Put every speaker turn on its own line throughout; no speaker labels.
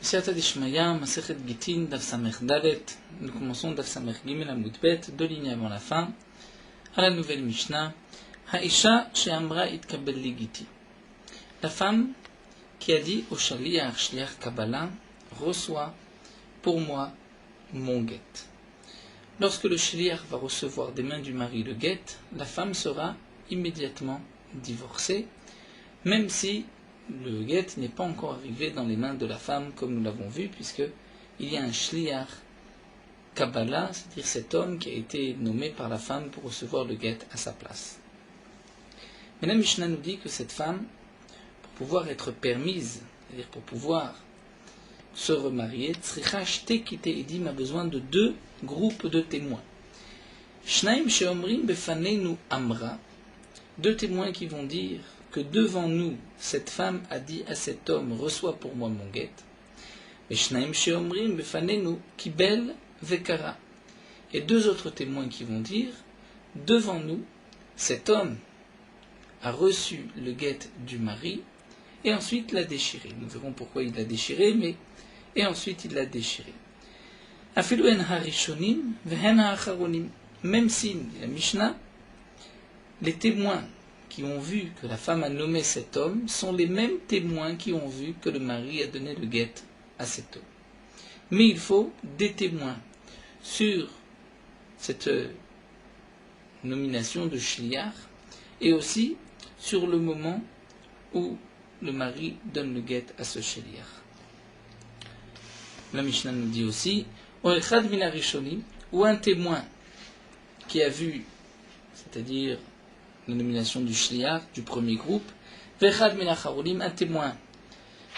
Siyata Dishmaya, Masechet Gitin, Daf Samech Dalet. Nous commençons Daf Samech Gimel Amud Bet, 2 lignes avant la fin, à la nouvelle Mishnah. Haisha she'amra itkabel li Giti. La femme qui a dit au Shaliach, Shliach Kabbalah, reçois pour moi mon guet. Lorsque le Shliach va recevoir des mains du mari le guet, la femme sera immédiatement divorcée, même si le guet n'est pas encore arrivé dans les mains de la femme, comme nous l'avons vu, puisqu'il y a un Shliach Kabbalah, c'est-à-dire cet homme qui a été nommé par la femme pour recevoir le guet à sa place. Mais la Mishnah nous dit que cette femme, pour pouvoir être permise, c'est-à-dire pour pouvoir se remarier, Tzricha Shte Kite Edim a besoin de 2 groupes de témoins. Shnaim Sheomrim Befanenu Amra, 2 témoins qui vont dire que devant nous, cette femme a dit à cet homme, reçois pour moi mon guet. Et Shnaim Sheomrim Befanenu Kibel Vekara. Et 2 autres témoins qui vont dire, devant nous, cet homme a reçu le guet du mari et ensuite l'a déchiré. Nous verrons pourquoi il l'a déchiré, et ensuite il l'a déchiré. Afilu en harishonim vehen haacharonim. Même si, dit la Mishnah, les témoins qui ont vu que la femme a nommé cet homme sont les mêmes témoins qui ont vu que le mari a donné le guet à cet homme. Mais il faut des témoins sur cette nomination de shliach et aussi sur le moment où le mari donne le guet à ce shliach. La Mishnah nous dit aussi ou un témoin qui a vu, c'est-à-dire la nomination du shliach du premier groupe, un témoin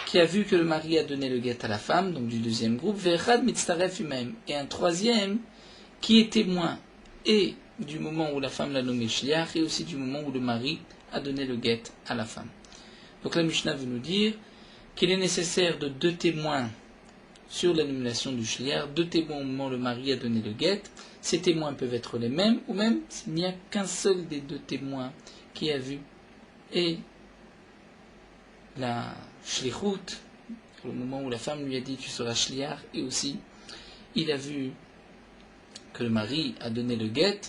qui a vu que le mari a donné le guet à la femme, donc du deuxième groupe, et un troisième qui est témoin et du moment où la femme l'a nommé shliach et aussi du moment où le mari a donné le guet à la femme. Donc la Mishnah veut nous dire qu'il est nécessaire de 2 témoins sur la nomination du shliach, 2 témoins au moment où le mari a donné le guet. Ces témoins peuvent être les mêmes, ou même s'il n'y a qu'un seul des 2 témoins qui a vu et la shlichut, au moment où la femme lui a dit tu seras shliach, et aussi il a vu que le mari a donné le guet,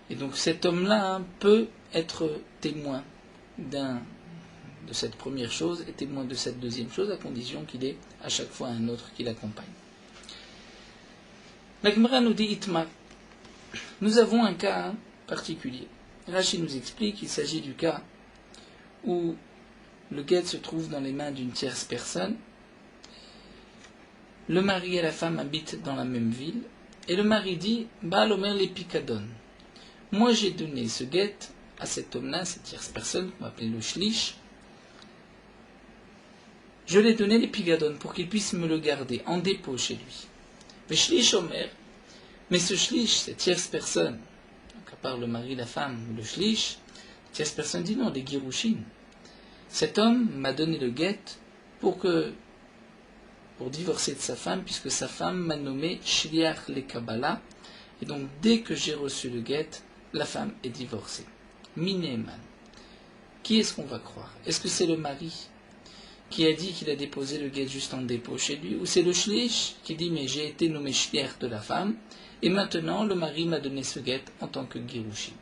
et donc cet homme-là peut être témoin de cette première chose et témoin de cette deuxième chose, à condition qu'il ait à chaque fois un autre qui l'accompagne. La Gemara nous dit Itmar. Nous avons un cas particulier. Rashi nous explique qu'il s'agit du cas où le guet se trouve dans les mains d'une tierce personne. Le mari et la femme habitent dans la même ville. Et le mari dit Baal Omer le Pikadon. Moi j'ai donné ce guet à cet homme-là, cette tierce personne, qu'on va appeler le shlish. Je lui ai donné les Pikadon pour qu'il puisse me le garder en dépôt chez lui. Le shlish Omer, mais ce shlish, cette tierce personne, donc à part le mari, la femme, le shlish, la tierce personne dit non, les girushin. Cet homme m'a donné le guet pour divorcer de sa femme, puisque sa femme m'a nommé shliach le Kabbalah, et donc dès que j'ai reçu le guet, la femme est divorcée. Mineman. Qui est-ce qu'on va croire? Est-ce que c'est le mari qui a dit qu'il a déposé le guet juste en dépôt chez lui, ou c'est le shlish qui dit mais j'ai été nommé shliach de la femme et maintenant le mari m'a donné ce guet en tant que girushi?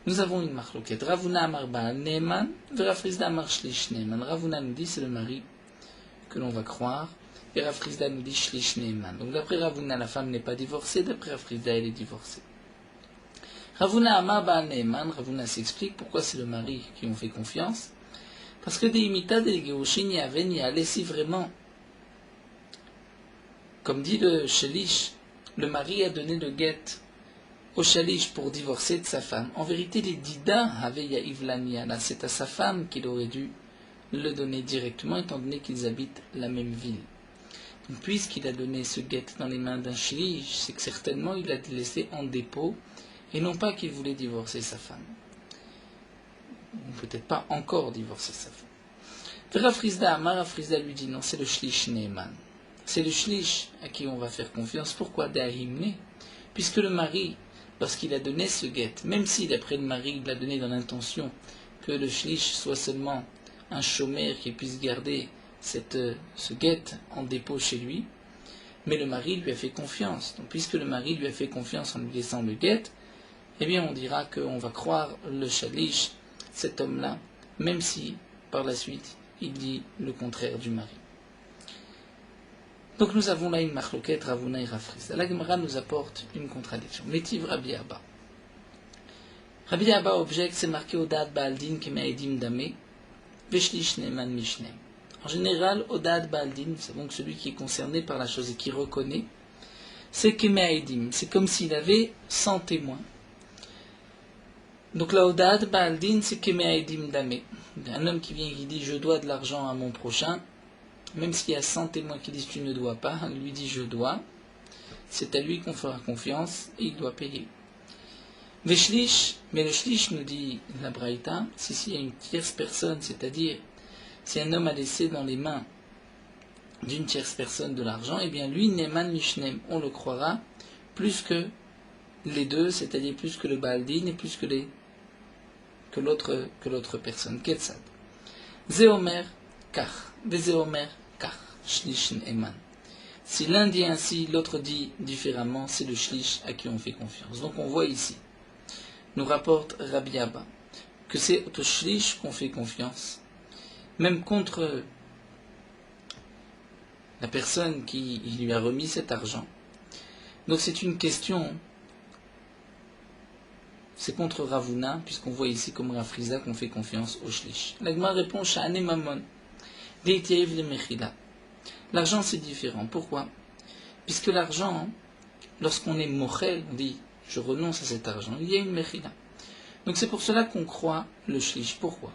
Nous avons une marloquette. Ravuna amar Baal Neeman, Rav Frisda amar shlish Neeman. Ravuna nous dit c'est le mari que l'on va croire et Rav Frisda nous dit shlish Neeman. Donc d'après Ravuna la femme n'est pas divorcée, d'après Rav Frisda elle est divorcée. Ravuna amar Baal Neeman, Ravuna s'explique pourquoi c'est le mari qui ont fait confiance. Parce que des imitats des Gerushin y allaient si vraiment, comme dit le shlish, le mari a donné le guet au shlish pour divorcer de sa femme. En vérité, les Dida avaient Yaivlaniana, c'est à sa femme qu'il aurait dû le donner directement, étant donné qu'ils habitent la même ville. Donc, puisqu'il a donné ce guet dans les mains d'un shlish, c'est que certainement il l'a laissé en dépôt, et non pas qu'il voulait divorcer sa femme. Peut-être pas encore divorcer sa femme. Rav Frisda lui dit non, c'est le shlish Neeman. C'est le shlish à qui on va faire confiance. Pourquoi? D'Ahimne, puisque le mari, lorsqu'il a donné ce guet, même si d'après le mari il l'a donné dans l'intention que le shlish soit seulement un chômeur qui puisse garder ce guet en dépôt chez lui, mais le mari lui a fait confiance. Donc puisque le mari lui a fait confiance en lui laissant le guet, eh bien on dira qu'on va croire le shalish, cet homme-là, même si par la suite il dit le contraire du mari. Donc nous avons là une marloquette, Ravuna et Rafrizda. La Gemara nous apporte une contradiction. Métiv Rabbi Abba. Rabbi Abba objecte, c'est marqué Odad Baaldin Kemeaedim Dame, Veshlish Neman Mishnem. En général, Odad Baaldin, nous savons que celui qui est concerné par la chose et qui reconnaît, c'est Kemeaedim. C'est comme s'il avait 100 témoins. Donc la Odad Baaldin, c'est Kemeaedim Dame. Un homme qui vient et qui dit je dois de l'argent à mon prochain, même s'il y a 100 témoins qui disent tu ne dois pas, lui dit je dois, c'est à lui qu'on fera confiance et il doit payer. Veshlish, mais le shlish nous dit la Braïta, si il y a une tierce personne, c'est-à-dire si un homme a laissé dans les mains d'une tierce personne de l'argent, eh bien lui, Neman Mishnem, on le croira plus que les deux, c'est-à-dire plus que le Baaldin et plus que l'autre personne. Ketsad. Zeomer, Kach, Vezeomer, Kach, Shlish Neman. Si l'un dit ainsi, l'autre dit différemment, c'est le shlish à qui on fait confiance. Donc on voit ici, nous rapporte Rabbi Abba, que c'est au shlish qu'on fait confiance, même contre la personne qui lui a remis cet argent. Donc c'est une question, c'est contre Ravuna, puisqu'on voit ici comme Rafrizda qu'on fait confiance au shlish. L'Agma répond Sha'ane Mamon, Deitiev le Mechila. L'argent c'est différent. Pourquoi? Puisque l'argent, lorsqu'on est mochel, on dit je renonce à cet argent, il y a une mechila. Donc c'est pour cela qu'on croit le shlish. Pourquoi?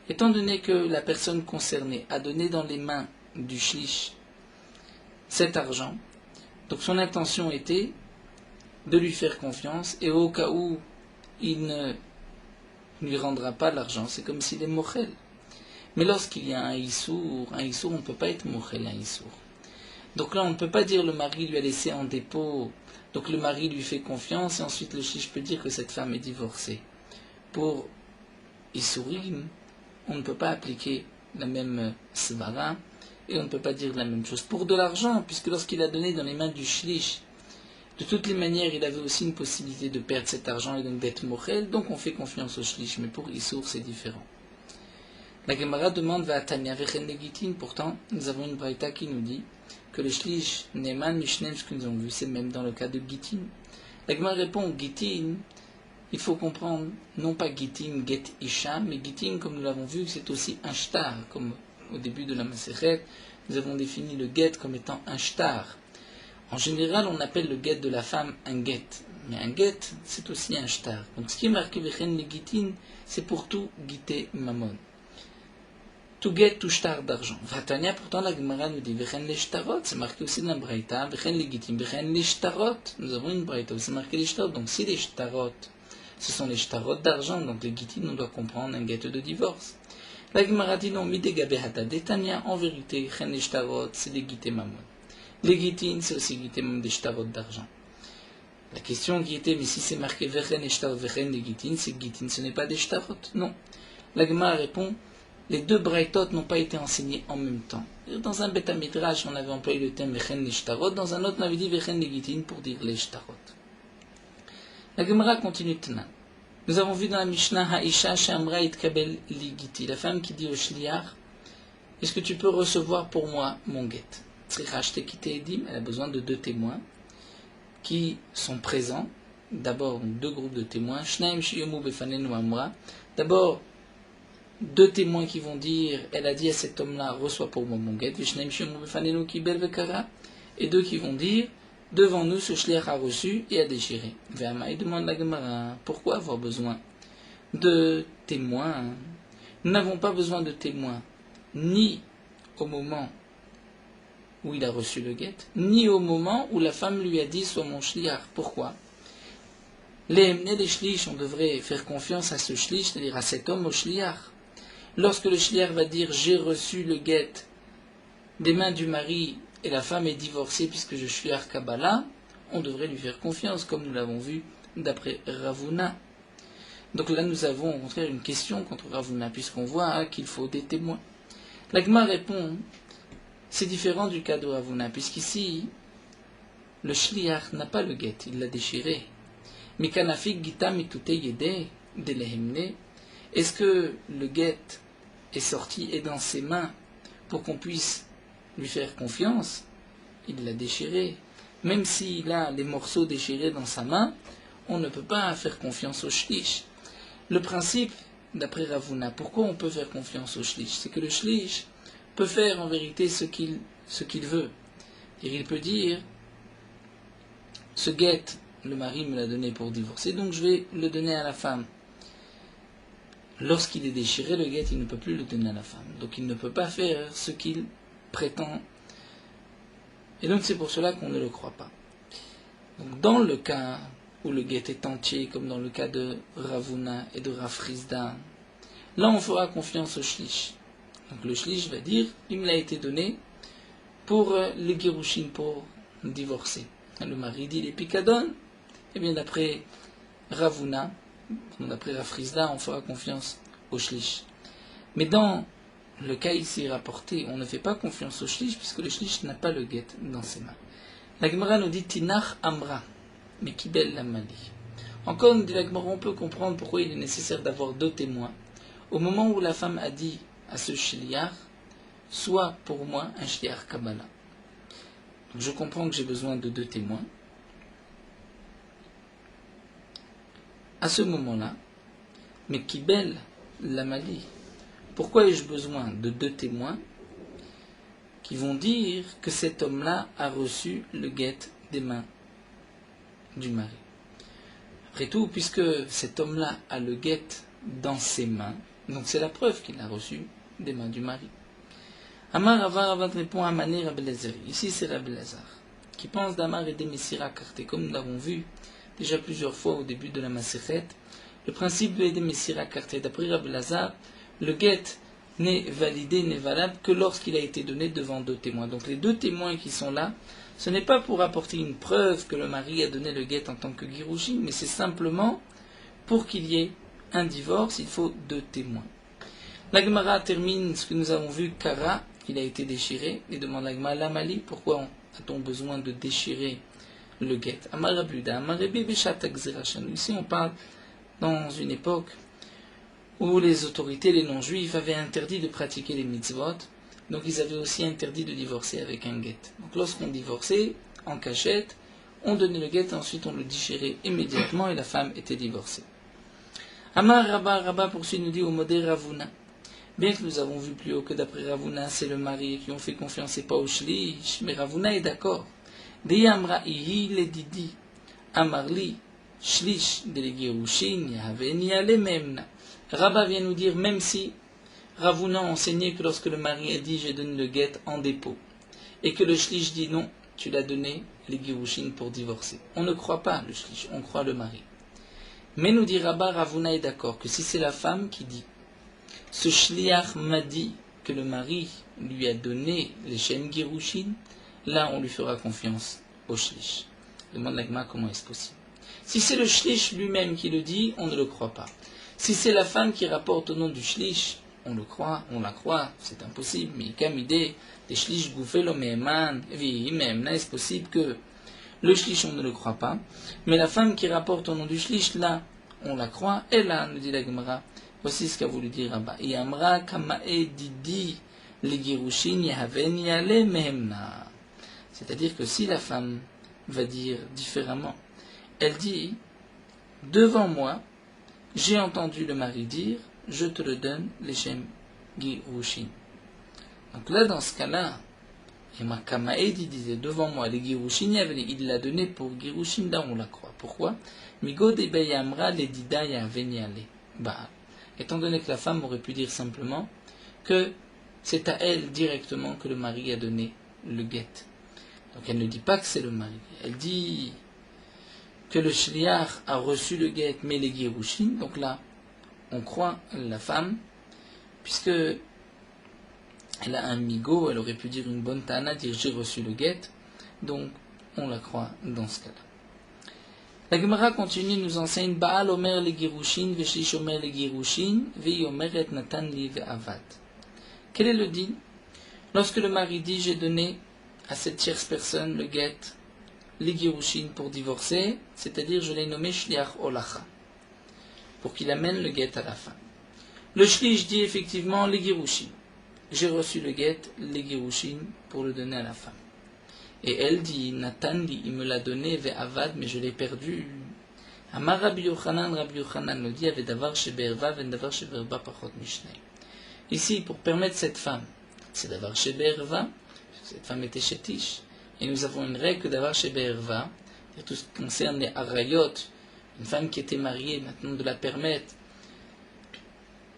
Étant donné que la personne concernée a donné dans les mains du shlish cet argent, donc son intention était de lui faire confiance, et au cas où il ne lui rendra pas l'argent, c'est comme s'il est mochel. Mais lorsqu'il y a un issour, on ne peut pas être mochel, un issour. Donc là, on ne peut pas dire le mari lui a laissé en dépôt, donc le mari lui fait confiance, et ensuite le shlish peut dire que cette femme est divorcée. Pour Issourim, on ne peut pas appliquer la même svara, et on ne peut pas dire la même chose. Pour de l'argent, puisque lorsqu'il a donné dans les mains du shlish, de toutes les manières, il avait aussi une possibilité de perdre cet argent et donc d'être mochel, donc on fait confiance au shlish, mais pour Issour, c'est différent. La Gemara demande va Tanya vechen legitin. Pourtant, nous avons une braïta qui nous dit que le shlish neman mishnem, ce que nous avons vu, c'est même dans le cas de gitin. La Gemara répond gitin. Il faut comprendre non pas gitin get isha, mais gitin, comme nous l'avons vu, c'est aussi un shtar. Comme au début de la Masechet, nous avons défini le get comme étant un shtar. En général, on appelle le get de la femme un get, mais un get, c'est aussi un shtar. Donc, ce qui est marqué vechen legitin, c'est pour tout gité mamon. To get, to shtar d'argent. Vatania, pourtant, la Gemara nous dit vechen les shtarot, c'est marqué aussi dans la braïta, vechen legitim, vechen les shtarot. Nous avons une braïta où c'est marqué les shtarot. Donc, si les shtarot, ce sont les shtarot d'argent, donc les gitim, on doit comprendre un get de divorce. La Gemara dit non, midegabe hata detania, en vérité, vechen les shtarot, c'est des gité mamon. Les gitim, c'est aussi gité mamon des shtarot d'argent. La question qui était, mais si c'est marqué vechen les shtarot, vechen les gitim, c'est gitim, ce n'est pas des shtarot. Non. La Gemara répond, les deux braïtot n'ont pas été enseignés en même temps. Dans un Beth Midrash, on avait employé le terme Vechen les shtarot, dans un autre, on avait dit Vechen les gitin pour dire les shtarot. La Gemara continue Tana. Nous avons vu dans la Mishnah Haisha Shamra Itkabel Ligiti, la femme qui dit au shliach, est-ce que tu peux recevoir pour moi mon guet? Elle a besoin de deux témoins qui sont présents. D'abord, deux groupes de témoins. D'abord, deux témoins qui vont dire, elle a dit à cet homme-là, reçois pour moi mon guet, et deux qui vont dire, devant nous, ce shliach a reçu et a déchiré. Il demande la Gemara, pourquoi avoir besoin de témoins? Nous n'avons pas besoin de témoins, ni au moment où il a reçu le guet, ni au moment où la femme lui a dit, sois mon shliach. Pourquoi? Les shliach, on devrait faire confiance à ce shliach, c'est-à-dire à cet homme au shliach. Lorsque le shliach va dire j'ai reçu le guet des mains du mari et la femme est divorcée puisque je suis Kabbalah, on devrait lui faire confiance, comme nous l'avons vu d'après Ravuna. Donc là nous avons au contraire une question contre Ravuna, puisqu'on voit qu'il faut des témoins. L'Agma répond C'est différent du cas de Ravuna, puisqu'ici, le shliach n'a pas le get, il l'a déchiré. Mais kanafik gita mitute yede de lehemne. Est-ce que le get est sorti et dans ses mains pour qu'on puisse lui faire confiance? Il l'a déchiré. Même s'il a les morceaux déchirés dans sa main, on ne peut pas faire confiance au shlish. Le principe, d'après Ravuna, pourquoi on peut faire confiance au shlish? C'est que le shlish peut faire en vérité ce qu'il veut. Et il peut dire, ce get, le mari me l'a donné pour divorcer, donc je vais le donner à la femme. Lorsqu'il est déchiré, le get, il ne peut plus le donner à la femme. Donc il ne peut pas faire ce qu'il prétend. Et donc c'est pour cela qu'on ne le croit pas. Donc dans le cas où le get est entier, comme dans le cas de Ravuna et de Rafrizda, là on fera confiance au shlish. Donc le shlish va dire, il me l'a été donné pour les girushin, pour divorcer. Le mari dit les picadon, et bien d'après Ravuna, d'après Rafrizda, on fera confiance au shlish. Mais dans le cas ici rapporté, on ne fait pas confiance au shlish, puisque le shlish n'a pas le get dans ses mains. La Gemara nous dit Tinach Amra, mais qui belle la mali. Encore, nous dit la Gemara, on peut comprendre pourquoi il est nécessaire d'avoir deux témoins. Au moment où la femme a dit à ce shliach, soit pour moi un shliach Kabbalah. Donc je comprends que j'ai besoin de deux témoins. À ce moment-là, mais qui belle la mali. Pourquoi ai-je besoin de deux témoins qui vont dire que cet homme-là a reçu le get des mains du mari? Après tout, puisque cet homme-là a le get dans ses mains, donc c'est la preuve qu'il l'a reçu des mains du mari. Amar Rava répond à Mané Rabbi Elazar. Ici c'est Rabbi Elazar qui pense d'Amar et des Messira Karté, comme nous l'avons vu déjà plusieurs fois au début de la Masechet. Le principe de des Messira Karté, d'après Rabbi Elazar, le get n'est validé, n'est valable que lorsqu'il a été donné devant deux témoins. Donc les deux témoins qui sont là, ce n'est pas pour apporter une preuve que le mari a donné le get en tant que girushin, mais c'est simplement pour qu'il y ait un divorce, il faut deux témoins. La Gemara termine ce que nous avons vu, Kara, il a été déchiré, et demande la Gemara, Lamali, pourquoi a-t-on besoin de déchirer le get? Amarabuda, Amarebi Beshat Agzerachanu. Ici on parle dans une époque où les autorités, les non-juifs, avaient interdit de pratiquer les mitzvot, donc ils avaient aussi interdit de divorcer avec un get. Donc lorsqu'on divorçait, en cachette, on donnait le get, ensuite on le déchirait immédiatement et la femme était divorcée. Amar Rabba poursuit, nous dit au modé Ravuna. Bien que nous avons vu plus haut que d'après Ravuna, c'est le mari qui ont fait confiance et pas au shlish, mais Ravuna est d'accord. Dei amra ihi le didi, amarli, shlish de legirushin, yahaveni ale memna. Rabba vient nous dire, même si Ravuna enseignait que lorsque le mari a dit je donne le get en dépôt, et que le shlish dit non, tu l'as donné les girushin pour divorcer. On ne croit pas le shlish, on croit le mari. Mais nous dit Rabba, Ravuna est d'accord que si c'est la femme qui dit ce shliach m'a dit que le mari lui a donné les shem girushin, là on lui fera confiance au shlish. Demande l'agma comment est-ce possible. Si c'est le shlish lui-même qui le dit, on ne le croit pas. Si c'est la femme qui rapporte au nom du shlish, on le croit, on la croit, c'est impossible. Mais comme idée, des shlish bouffé lo meman, vi même, là est-ce possible que le shlish on ne le croit pas, mais la femme qui rapporte au nom du shlish, là on la croit, et là nous dit la Gemara, voici ce qu'a voulu dire Rabba. Yamra kamae didi le girushin yahaven yale mehemna. C'est-à-dire que si la femme va dire différemment, elle dit devant moi, j'ai entendu le mari dire, je te le donne, les shem girushin. Donc là, dans ce cas-là, Kamaedi disait devant moi, les girushin, il l'a donné pour girushin, là on la croit. Pourquoi? Migo de Beyamra, les dida yavenyale. Étant donné que la femme aurait pu dire simplement que c'est à elle directement que le mari a donné le get. Donc elle ne dit pas que c'est le mari. Elle dit que le shliach a reçu le get, mais les girushin. Donc là, on croit la femme, puisque elle a un migo, elle aurait pu dire une bonne tana, dire j'ai reçu le get. Donc on la croit dans ce cas-là. La Gemara continue, nous enseigne Baal Omer le girushin, Veshish Omer le girushin, Vei Omer et Natan li ve'avad. Quel est le din? Lorsque le mari dit j'ai donné à cette tierce personne le get, les girushin pour divorcer, c'est-à-dire je l'ai nommé shliach olacha, pour qu'il amène le get à la fin. Le shlish dit effectivement les girushin. J'ai reçu le get, les girushin, pour le donner à la femme. Et elle dit, Nathan dit, il me l'a donné, ve'avad, mais je l'ai perdu. Amar Rabbi Yochanan le dit, avait davar sheberva, vendavar sheberva pachot mishnei. Ici, pour permettre cette femme, c'est davar sheberva, cette femme était chétiche. Et nous avons une règle que davar sheberva, tout ce qui concerne les arayot, une femme qui était mariée, maintenant de la permettre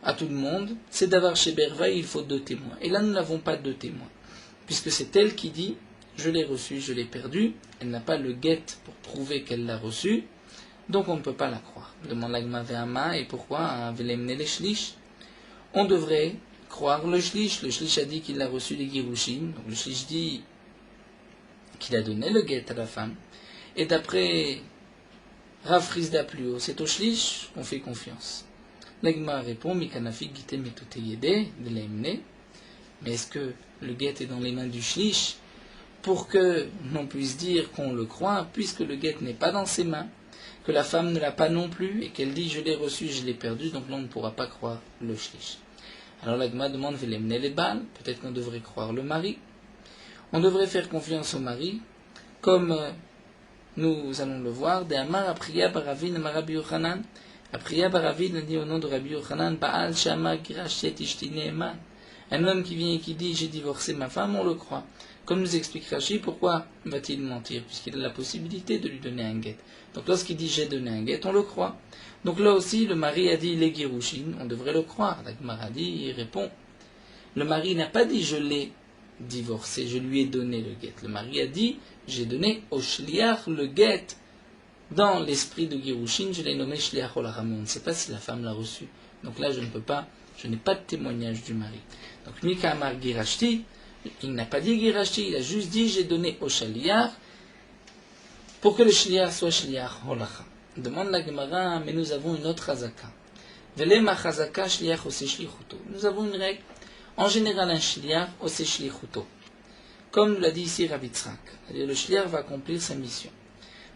à tout le monde, c'est davar sheberva, il faut 2 témoins. Et là, nous n'avons pas 2 témoins, puisque c'est elle qui dit, je l'ai reçu, je l'ai perdu. Elle n'a pas le get pour prouver qu'elle l'a reçu, donc on ne peut pas la croire. Demande l'agma ve'ama, et pourquoi ve'lemne les shlish? On devrait croire le shlish. Le shlish a dit qu'il a reçu les girushin, donc le shlish dit qu'il a donné le get à la femme. Et d'après Rav Frisda plus haut, c'est au shlish qu'on fait confiance. L'agma répond, mikanafi gite metute yede, de l'emne. Mais est-ce que le get est dans les mains du shlish pour que l'on puisse dire qu'on le croit, puisque le get n'est pas dans ses mains, que la femme ne l'a pas non plus, et qu'elle dit je l'ai reçu, je l'ai perdu, donc l'on ne pourra pas croire le shlish. Alors l'agma demande velemne les balles, peut-être qu'on devrait croire le mari. On devrait faire confiance au mari, comme nous allons le voir, de Amar Apriya Baravin Amar Rabbi Yochanan. Apriya Baravin dit au nom de Rabbi Yochanan, Baal Shama Girashet Ishti Neeman. Un homme qui vient et qui dit j'ai divorcé ma femme, on le croit. Comme nous explique Rashi, pourquoi va-t-il mentir? Puisqu'il a la possibilité de lui donner un get. Donc lorsqu'il dit j'ai donné un get, on le croit. Donc là aussi, le mari a dit les girushin, on devrait le croire. La Gemara dit, il répond. Le mari n'a pas dit je l'ai divorcé, je lui ai donné le get. Le mari a dit j'ai donné au shliach le get. Dans l'esprit de girushin, je l'ai nommé shliach olaram. On ne sait pas si la femme l'a reçu. Donc là, je ne peux pas, je n'ai pas de témoignage du mari. Donc Mika Amar Girashti, il n'a pas dit Girashti, il a juste dit j'ai donné au shliach pour que le shliach soit shliach olacha. Demande la Gemara, mais nous avons une autre chazaka. Velema chazaka shliach ose shlichuto. Nous avons une règle. En général, un shliach ose shlichuto. Comme l'a dit ici Rav Yitzhak. C'est-à-dire le shliach va accomplir sa mission.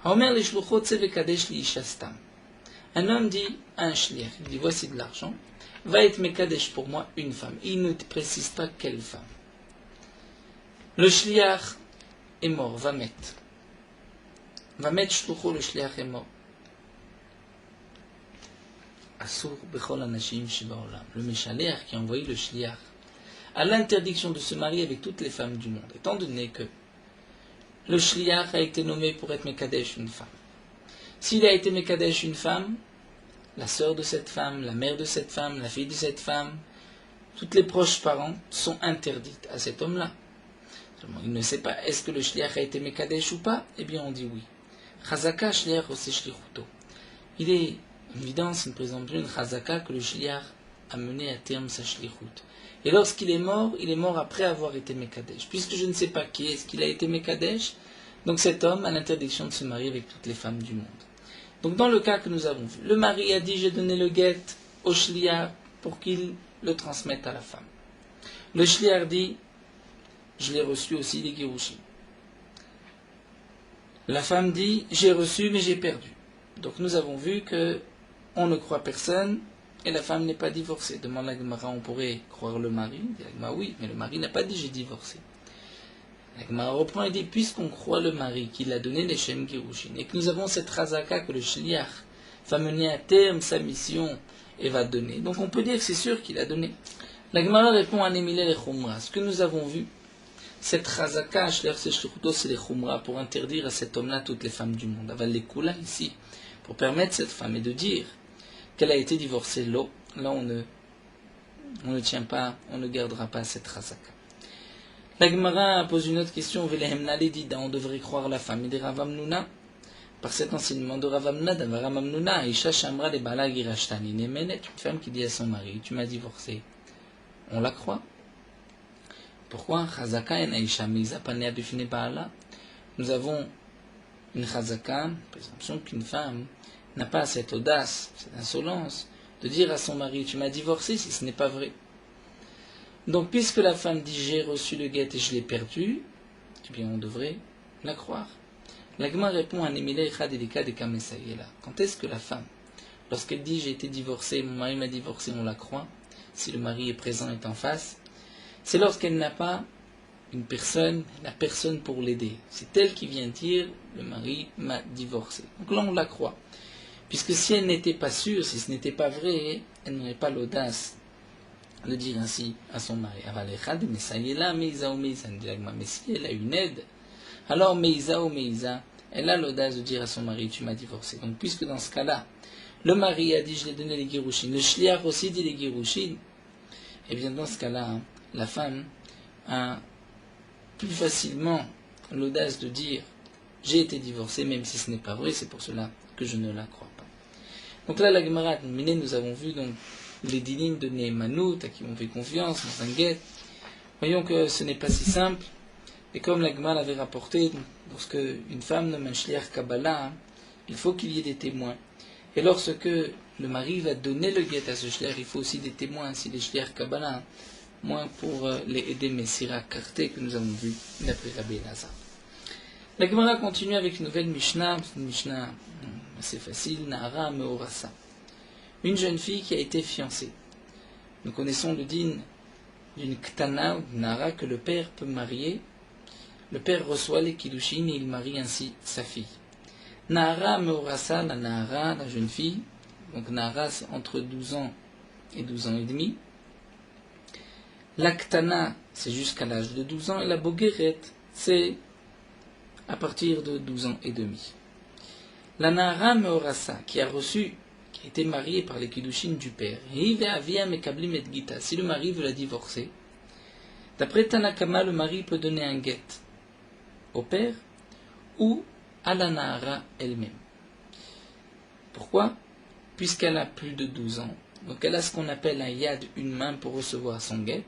Haomer le shluchot sevekadesh li ishastam. Un homme dit à un shliach, il dit voici de l'argent, va être mekadesh pour moi une femme. Il ne précise pas quelle femme. Le shliach est mort, va mettre. Va mettre shlucho, le shliach est mort. Asur bechol anashim shebaolam. Le Meshalech qui a envoyé le shliach a l'interdiction de se marier avec toutes les femmes du monde, étant donné que le shliach a été nommé pour être mekadesh une femme. S'il a été mekadesh une femme, la sœur de cette femme, la mère de cette femme, la fille de cette femme, toutes les proches parents sont interdites à cet homme-là. Seulement, il ne sait pas, est-ce que le shliach a été mekadesh ou pas? Eh bien, on dit oui. Chazaka shliach ose shlichuto. Il est une évidence, une présomption, une chazaka que le shliach a mené à terme sa shlichut. Et lorsqu'il est mort après avoir été mekadesh. Puisque je ne sais pas qui est-ce qu'il a été mekadesh, donc cet homme a l'interdiction de se marier avec toutes les femmes du monde. Donc dans le cas que nous avons vu, le mari a dit j'ai donné le get au shliach pour qu'il le transmette à la femme. Le shliach dit je l'ai reçu aussi les girushin. La femme dit j'ai reçu mais j'ai perdu. Donc nous avons vu que on ne croit personne et la femme n'est pas divorcée. Demande la Gemara, on pourrait croire le mari. La Gemara, oui, mais le mari n'a pas dit j'ai divorcé. La Gemara reprend et dit puisqu'on croit le mari qu'il a donné les Shem Girushin et que nous avons cette razaka que le shliach va mener à terme sa mission et va donner. Donc on peut dire que c'est sûr qu'il a donné. La Gemara répond à Nemile les Chumra. Ce que nous avons vu, cette razaka, c'est les Chumra pour interdire à cet homme-là toutes les femmes du monde. Aval les Kula ici, pour permettre cette femme et de dire qu'elle a été divorcée, là on ne tient pas, on ne gardera pas cette razaka. La Gemara pose une autre question, on devrait croire la femme de Rav Amnuna, par cet enseignement de Rav Amnuna, d'Avaram Amnuna, Isha Shamra de Bala Girashtani Nemenet, une femme qui dit à son mari, tu m'as divorcé, on la croit. Pourquoi? Chazaka en Aisha Miza Panea Bifne Baala. Nous avons une chazaka, présomption qu'une femme n'a pas cette audace, cette insolence, de dire à son mari, tu m'as divorcé si ce n'est pas vrai. Donc, puisque la femme dit j'ai reçu le guet et je l'ai perdu, eh bien, on devrait la croire. L'Agma répond à Nemilei Delika de Kamesayela. Quand est-ce que la femme, lorsqu'elle dit j'ai été divorcée, mon mari m'a divorcé, on la croit, si le mari est présent, est en face, c'est lorsqu'elle n'a pas une personne, la personne pour l'aider. C'est elle qui vient dire le mari m'a divorcé. Donc là, on la croit. Puisque si elle n'était pas sûre, si ce n'était pas vrai, elle n'aurait pas l'audace de dire ainsi à son mari. Mais si elle a une aide, alors Meiza ou Meiza, elle a l'audace de dire à son mari, tu m'as divorcé. Donc puisque dans ce cas-là, le mari a dit, je l'ai donné les Girushin, le Shliach aussi dit les Girushin, et bien dans ce cas-là, la femme a plus facilement l'audace de dire, j'ai été divorcé, même si ce n'est pas vrai, c'est pour cela que je ne la crois pas. Donc là, la Gemara, nous avons vu donc les dinim de Nehemanout, à qui on fait confiance, dans un guet. Voyons que ce n'est pas si simple. Et comme la Gemara l'avait rapporté, lorsque une femme nomme un shliach Kabbalah, il faut qu'il y ait des témoins. Et lorsque le mari va donner le guet à ce shliach, il faut aussi des témoins, si les shliach Kabbalah, moins pour les aider Messira Karté que nous avons vu d'après Rabbi Elazar. La Gemara continue avec une nouvelle Mishnah, une Mishnah assez facile, Nahara Meorasa. Une jeune fille qui a été fiancée. Nous connaissons le din d'une Ktana ou d'une Nahara que le père peut marier. Le père reçoit les Kiddushin et il marie ainsi sa fille. Nahara Meorasa, la Nahara, la jeune fille. Donc Nahara, c'est entre 12 ans et 12 ans et demi. La Ktana, c'est jusqu'à l'âge de 12 ans. Et la Bogeret, c'est à partir de 12 ans et demi. La Nahara Meorasa, qui a été mariée par les Kiddushin du père. Si le mari veut la divorcer, d'après Tanakama, le mari peut donner un guet au père ou à la Nahara elle-même. Pourquoi? Puisqu'elle a plus de 12 ans. Donc elle a ce qu'on appelle un yad, une main pour recevoir son guet.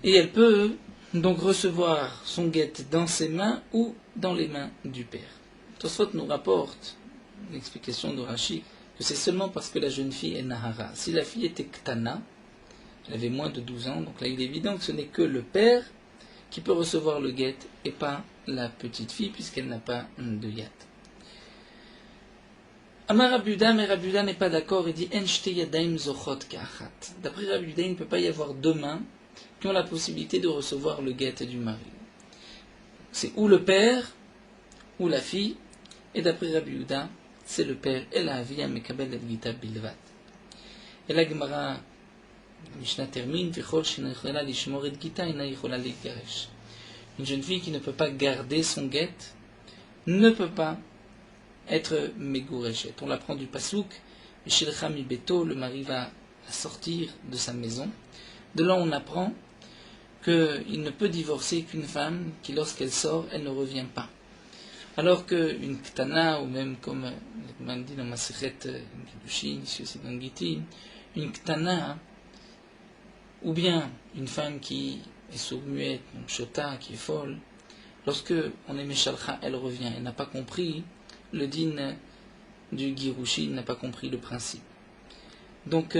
Et elle peut donc recevoir son guet dans ses mains ou dans les mains du père. Tosfot nous rapporte l'explication de Rashi que c'est seulement parce que la jeune fille est Nahara. Si la fille était Ktana, elle avait moins de 12 ans, donc là il est évident que ce n'est que le père qui peut recevoir le guet et pas la petite fille puisqu'elle n'a pas de yad. Amar Rabuda, mais Rabuda n'est pas d'accord, il dit En shte yadaim zochot ka'achat. D'après Rabuda, il ne peut pas y avoir deux mains qui ont la possibilité de recevoir le guet du mari. C'est ou le père ou la fille, et d'après Rabuda, c'est le père et la vie à Mekabel el Gita Bilvat. Et la Gemara, Mishnah termine, une jeune fille qui ne peut pas garder son guet ne peut pas être Megourechet. On l'apprend du Pasouk, Shilcha mi beto, le mari va la sortir de sa maison. De là, on apprend qu'il ne peut divorcer qu'une femme qui, lorsqu'elle sort, elle ne revient pas. Alors qu'une Ktana, ou même comme on dit dans Masechet Kiddushin, ici aussi dans Gittin, une Ktana, ou bien une femme qui est sourd-muette, donc Shota, qui est folle, lorsque on est Meshalcha, elle revient, elle n'a pas compris le din du Girushin, n'a pas compris le principe. Donc,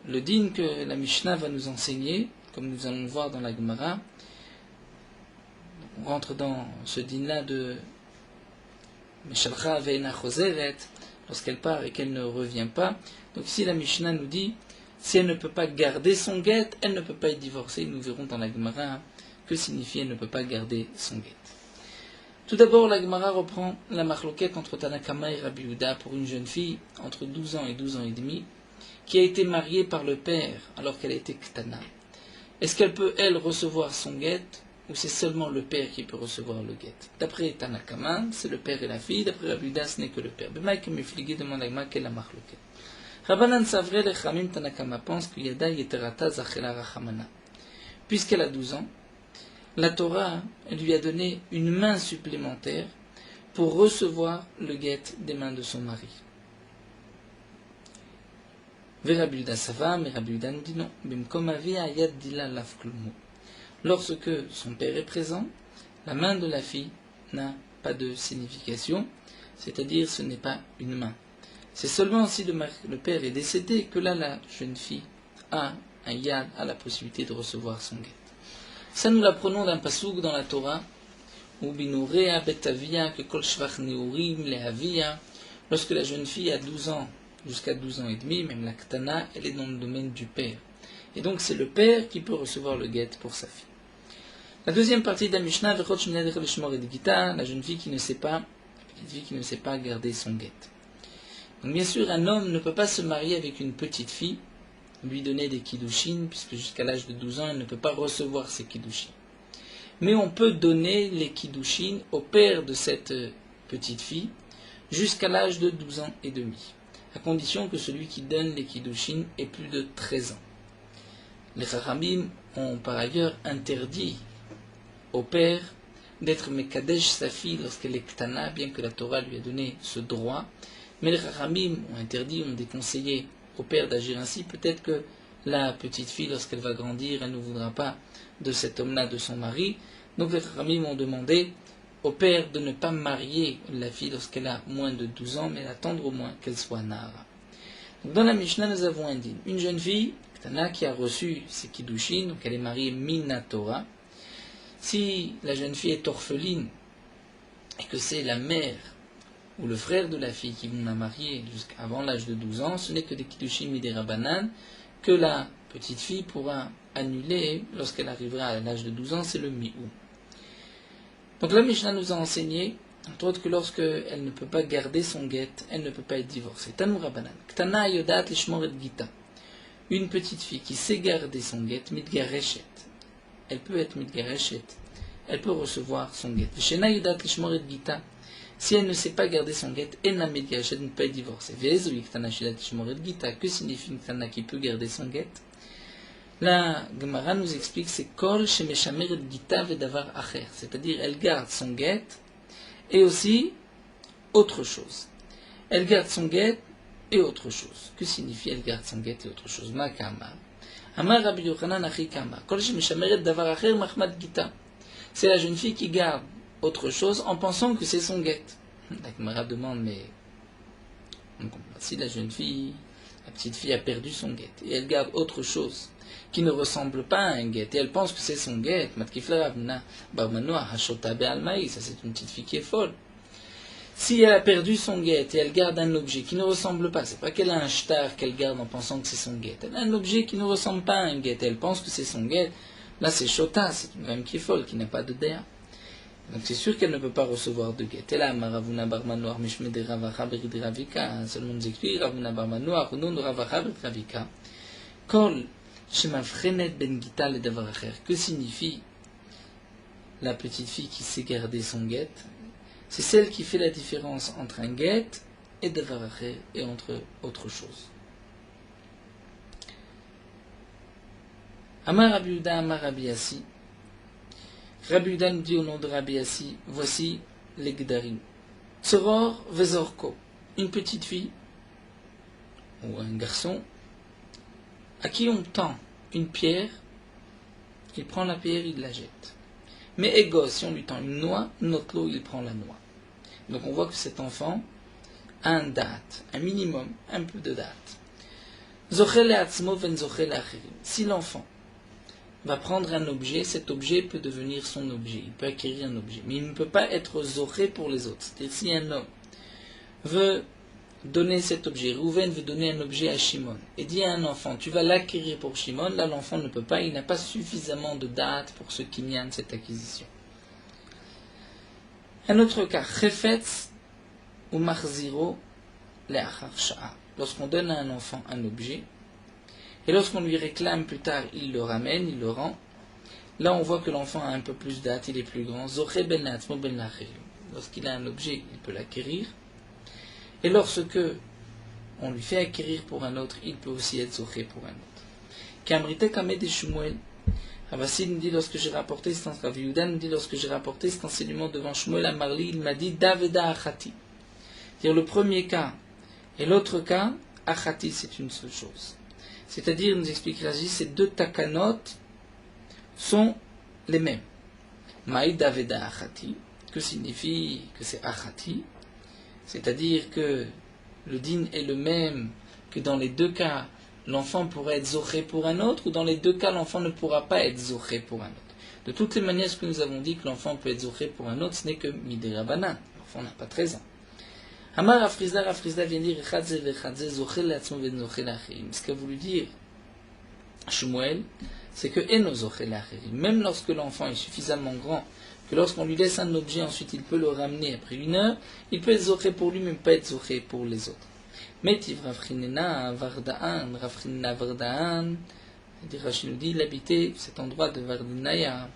le din que la Mishnah va nous enseigner, comme nous allons le voir dans la Gemara, on rentre dans ce din-là de Meshalcha ve'ena chozeret, lorsqu'elle part et qu'elle ne revient pas. Donc ici la Mishnah nous dit, si elle ne peut pas garder son guet, elle ne peut pas être divorcée. Nous verrons dans la Gemara que signifie elle ne peut pas garder son guet. Tout d'abord, la Gemara reprend la marloquette entre Tanakama et Rabbi Yehuda pour une jeune fille entre 12 ans et 12 ans et demi qui a été mariée par le père alors qu'elle était Ktana. Est-ce qu'elle peut, elle, recevoir son guet ou c'est seulement le père qui peut recevoir le guet? D'après Tanakama, c'est le père et la fille. D'après Rabbi Yehuda, ce n'est que le père. Bemaïk Mifligi demande à Gemara quelle est la marloquette. Rabbanan Savre le Chamim Tanakama pense que Yada Yeterata Zachela Rachamana. Puisqu'elle a 12 ans, la Torah lui a donné une main supplémentaire pour recevoir le guet des mains de son mari. Rabbi Yehuda Sava, mais Rabbi Yehuda nous dit non. Lorsque son père est présent, la main de la fille n'a pas de signification, c'est-à-dire ce n'est pas une main. C'est seulement si le père est décédé que là la jeune fille a un yad a la possibilité de recevoir son guet. Ça, nous l'apprenons d'un pasouk dans la Torah, où binurea betavia que kol shvach neurim lehavia, lorsque la jeune fille a 12 ans, jusqu'à 12 ans et demi, même la ktana, elle est dans le domaine du père. Et donc c'est le père qui peut recevoir le guet pour sa fille. La deuxième partie de la Mishnah, la jeune fille qui ne sait pas, la petite fille qui ne sait pas garder son guet. Donc bien sûr, un homme ne peut pas se marier avec une petite fille, lui donner des kiddushin, puisque jusqu'à l'âge de 12 ans, elle ne peut pas recevoir ses kiddushin. Mais on peut donner les kiddushin au père de cette petite fille jusqu'à l'âge de 12 ans et demi, à condition que celui qui donne les kiddushin ait plus de 13 ans. Les Chachamim ont par ailleurs interdit au père d'être Mekadesh sa fille lorsqu'elle est Ktana, bien que la Torah lui a donné ce droit. Mais les Chachamim ont interdit, ont déconseillé au père d'agir ainsi. Peut-être que la petite fille, lorsqu'elle va grandir, elle ne voudra pas de cet homme-là, de son mari. Donc les Chachamim ont demandé au père de ne pas marier la fille lorsqu'elle a moins de 12 ans, mais d'attendre au moins qu'elle soit Nara. Donc dans la Mishnah, nous avons indiqué une jeune fille, Ktana, qui a reçu ses kiddushin, donc elle est mariée Mina Torah. Si la jeune fille est orpheline et que c'est la mère ou le frère de la fille qui vont la marier jusqu'avant l'âge de 12 ans, ce n'est que des kiddushin midei rabbanan que la petite fille pourra annuler lorsqu'elle arrivera à l'âge de 12 ans, c'est le mi'ou. Donc la Mishnah nous a enseigné, entre autres, que lorsqu'elle ne peut pas garder son guet, elle ne peut pas être divorcée. Tanu rabbanan. Ktana yodat lishmor et gita. Une petite fille qui sait garder son guet, mitgareshet. Elle peut être mitgareshet. Elle peut recevoir son guet. Shena yodat lishmor et gita. Si elle ne sait pas garder son guet, elle n'a mitgareshet, ne peut pas être divorcée. Ve'ezoi ktana yodat lishmor et gita. Que signifie une ktana qui peut garder son guet? La Gemara nous explique, c'est kol shemeshamer et gita vedavar acher. C'est-à-dire, elle garde son guet et aussi autre chose. Elle garde son guet et autre chose. Que signifie elle garde son guet et autre chose? Makama. Amar Rabbi Yochanan achi kama. Kol shemeshameret davar acher mahmad gita. C'est la jeune fille qui garde autre chose en pensant que c'est son guet. La Gemara demande, mais si la jeune fille, la petite fille a perdu son guet et elle garde autre chose qui ne ressemble pas à un guet et elle pense que c'est son guet, ça c'est une petite fille qui est folle. Si elle a perdu son guet et elle garde un objet qui ne ressemble pas, c'est pas qu'elle a un shtar qu'elle garde en pensant que c'est son guet, elle a un objet qui ne ressemble pas à un guet et elle pense que c'est son guet, là c'est shota, c'est une femme qui est folle, qui n'a pas de déa. Donc c'est sûr qu'elle ne peut pas recevoir de guet. Et là, Maravuna Barmanoir, Mishmede Ravacha Beridravika, seulement nous explique, Ravuna Barmanoir, non Ravacha Beridravika, Kol Shemafrenet Ben Gita le Davaracher. Que signifie la petite fille qui sait garder son guet? C'est celle qui fait la différence entre un guet et Davaracher et entre autre chose. Amar Rabbi Yehuda, Amar Rabbi Yassi. Rabbi Yehuda nous dit au nom de Rabbi Yassi, voici les Gdarim. Tzoror Vezorko, une petite fille ou un garçon à qui on tend une pierre, il prend la pierre, il la jette. Mais Ego, si on lui tend une noix, Notlo, il prend la noix. Donc on voit que cet enfant a un date, un minimum, un peu de date. Zochel atzmo ven zochel achirim. Si l'enfant va prendre un objet, cet objet peut devenir son objet, il peut acquérir un objet, mais il ne peut pas être zoché pour les autres. C'est-à-dire si un homme veut donner cet objet, Rouven veut donner un objet à Shimon, et dit à un enfant, tu vas l'acquérir pour Shimon, là l'enfant ne peut pas, il n'a pas suffisamment de date pour ce kinyan, cette acquisition. Un autre cas, Chefetz ou Marziro le'achar sha'a. Lorsqu'on donne à un enfant un objet, et lorsqu'on lui réclame plus tard, il le ramène, il le rend. Là, on voit que l'enfant a un peu plus d'âge, il est plus grand. Zoché ben l'atzmo ben l'achirim. Lorsqu'il a un objet, il peut l'acquérir. Et lorsque on lui fait acquérir pour un autre, il peut aussi être zoché pour un autre. Kamrite kamed et Shmuel. Ravasi nous dit lorsque j'ai rapporté cet enseignement, Rav Yehuda nous dit lorsque j'ai rapporté cet enseignement devant Shmuel Amarli, il m'a dit Daveda achati. C'est-à-dire le premier cas et l'autre cas, achati, c'est une seule chose. C'est-à-dire, nous explique Raji, ces deux takanot sont les mêmes. Maïda Veda Achati, que signifie que c'est Achati, c'est-à-dire que le din est le même, que dans les deux cas, l'enfant pourra être zoché pour un autre, ou dans les deux cas, l'enfant ne pourra pas être zoché pour un autre. De toutes les manières, ce que nous avons dit que l'enfant peut être zoché pour un autre, ce n'est que midé rabanan. L'enfant n'a pas 13 ans. Amar Rafrizda vient dire ce qu'a voulu dire Shmuel, c'est que même lorsque l'enfant est suffisamment grand, que lorsqu'on lui laisse un objet, ensuite il peut le ramener après une heure, il peut être zoché pour lui, mais pas être zoché pour les autres. Metiv Rafrinena Vardaan, Rashi nous dit, il habitait cet endroit de Vardinaya.